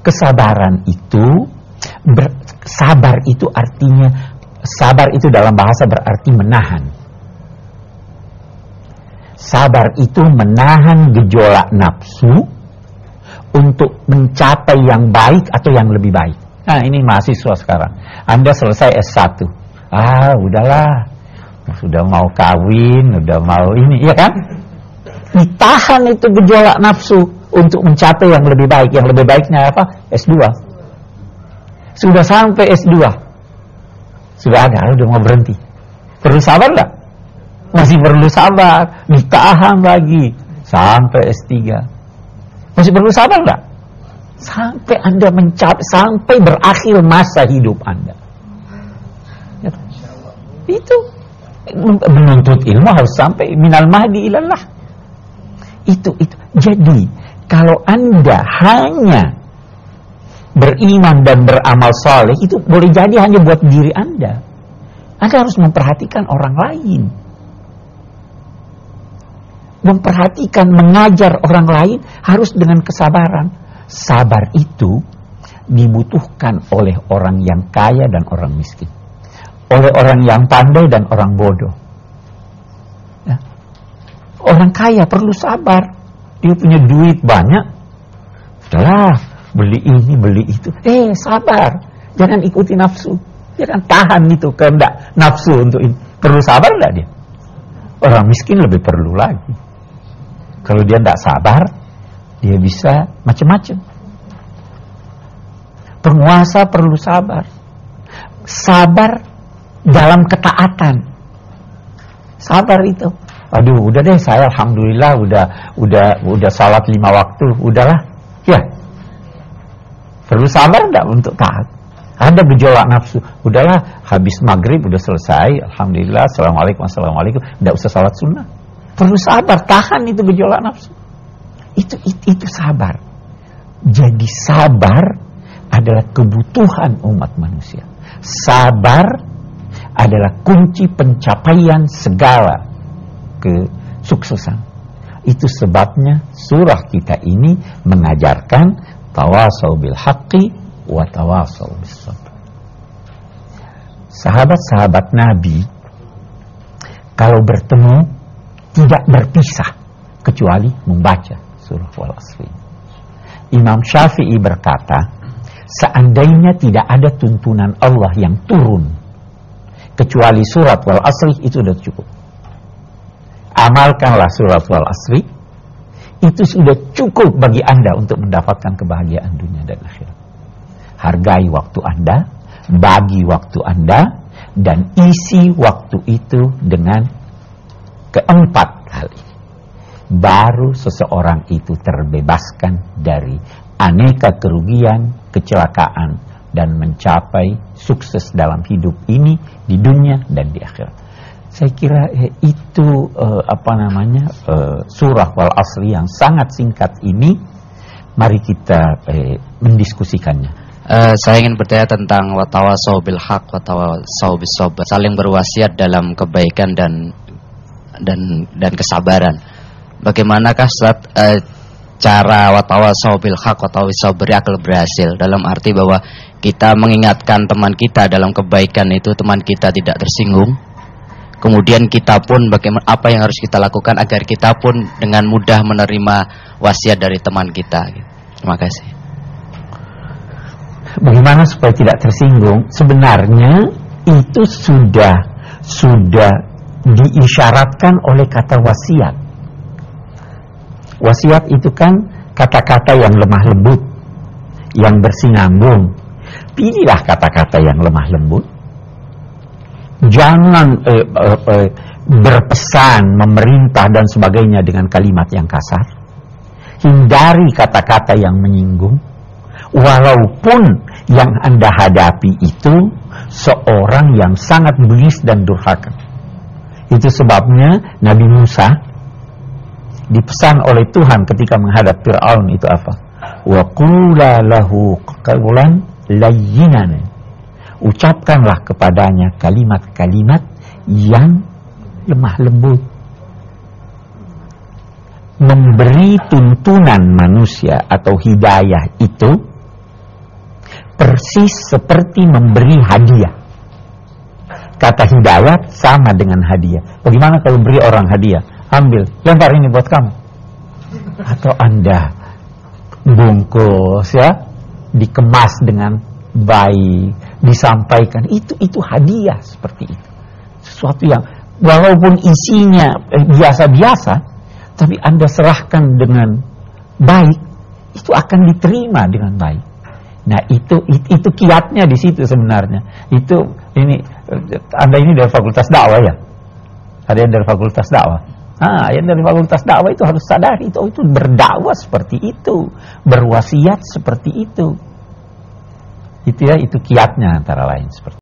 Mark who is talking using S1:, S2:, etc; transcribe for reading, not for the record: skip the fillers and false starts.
S1: Kesabaran itu sabar itu artinya, sabar itu dalam bahasa berarti menahan. Sabar itu menahan gejolak nafsu untuk mencapai yang baik atau yang lebih baik. Nah, ini mahasiswa sekarang. Anda selesai S1. Udahlah. Sudah mau kawin, udah mau ini, ya kan? Ditahan itu gejolak nafsu untuk mencapai yang lebih baik. Yang lebih baiknya apa? S2. Sudah sampai S2. Sudah udah mau berhenti. Perlu sabar enggak? Masih perlu sabar. Ditahan lagi sampai S3. Masih perlu sabar enggak? Sampai Anda mencapai, sampai berakhir masa hidup Anda. Ya. Itu menuntut ilmu harus sampai minal mahdi ilallah. Itu. Jadi kalau Anda hanya beriman dan beramal saleh, itu boleh jadi hanya buat diri Anda. Anda harus memperhatikan orang lain. Memperhatikan, mengajar orang lain harus dengan kesabaran. Sabar itu dibutuhkan oleh orang yang kaya dan orang miskin, oleh orang yang pandai dan orang bodoh. Ya. Orang kaya perlu sabar. Dia punya duit banyak, udahlah beli ini beli itu. Sabar, jangan ikuti nafsu, jangan tahan itu kehendak nafsu untuk ini. Perlu sabar enggak dia? Orang miskin lebih perlu lagi. Kalau dia tidak sabar, dia bisa macam-macam. Penguasa perlu sabar. Sabar dalam ketaatan. Sabar itu. Udah deh, saya alhamdulillah udah salat 5 waktu, udahlah. Ya. Perlu sabar enggak untuk taat? Ada gejolak nafsu. Udahlah, habis maghrib udah selesai, alhamdulillah, assalamualaikum, enggak usah salat sunnah. Perlu sabar, tahan itu gejolak nafsu. Itu sabar. Jadi sabar adalah kebutuhan umat manusia. Sabar adalah kunci pencapaian segala kesuksesan. Itu sebabnya surah kita ini mengajarkan tawasau bil haqqi wa tawasau bis sabr. Sahabat-sahabat Nabi kalau bertemu tidak berpisah kecuali membaca surah Wal Asri. Imam Syafi'i berkata, seandainya tidak ada tuntunan Allah yang turun kecuali surat Wal Asri, itu sudah cukup. Amalkanlah surat Wal Asri, itu sudah cukup bagi Anda untuk mendapatkan kebahagiaan dunia dan akhirat. Hargai waktu Anda, bagi waktu Anda, dan isi waktu itu dengan keempat hal ini. Baru seseorang itu terbebaskan dari aneka kerugian, kecelakaan, dan mencapai sukses dalam hidup ini, di dunia dan di akhirat. Saya kira itu surah Wal Asri yang sangat singkat ini, mari kita mendiskusikannya.
S2: Saya ingin bertanya tentang watawasau bil haq, watawasau bis sabr, saling berwasiat dalam kebaikan dan kesabaran. Bagaimanakah cara watawasau bil haq, watawasau bis sabr akan berhasil? Dalam arti bahwa kita mengingatkan teman kita dalam kebaikan itu, teman kita tidak tersinggung. Kemudian kita pun apa yang harus kita lakukan agar kita pun dengan mudah menerima wasiat dari teman kita. Terima kasih.
S1: Bagaimana supaya tidak tersinggung? Sebenarnya itu sudah diisyaratkan oleh kata wasiat. Wasiat itu kan kata-kata yang lemah lembut, yang bersinambung. Pilihlah kata-kata yang lemah lembut. Jangan berpesan, memerintah dan sebagainya dengan kalimat yang kasar. Hindari kata-kata yang menyinggung. Walaupun yang Anda hadapi itu seorang yang sangat bengis dan durhaka. Itu sebabnya Nabi Musa dipesan oleh Tuhan ketika menghadap Fir'aun itu apa? Wa qula lahu qawlan layyinan. Ucapkanlah kepadanya kalimat-kalimat yang lemah lembut. memberi tuntunan manusia atau hidayah itu persis seperti memberi hadiah. Kata hidayat sama dengan hadiah. Bagaimana kalau beri orang hadiah? Ambil, lempar ini buat kamu. Atau Anda bungkus ya, dikemas dengan baik, disampaikan. Itu hadiah seperti itu. Sesuatu yang walaupun isinya biasa-biasa, tapi Anda serahkan dengan baik, itu akan diterima dengan baik. Nah, itu kiatnya di situ sebenarnya. Anda ini dari Fakultas Dakwah ya? Ada yang dari Fakultas Dakwah? Yang dari Fakultas Dakwah itu harus sadari itu berdakwah seperti itu, berwasiat seperti itu. Itu ya, itu kiatnya antara lain seperti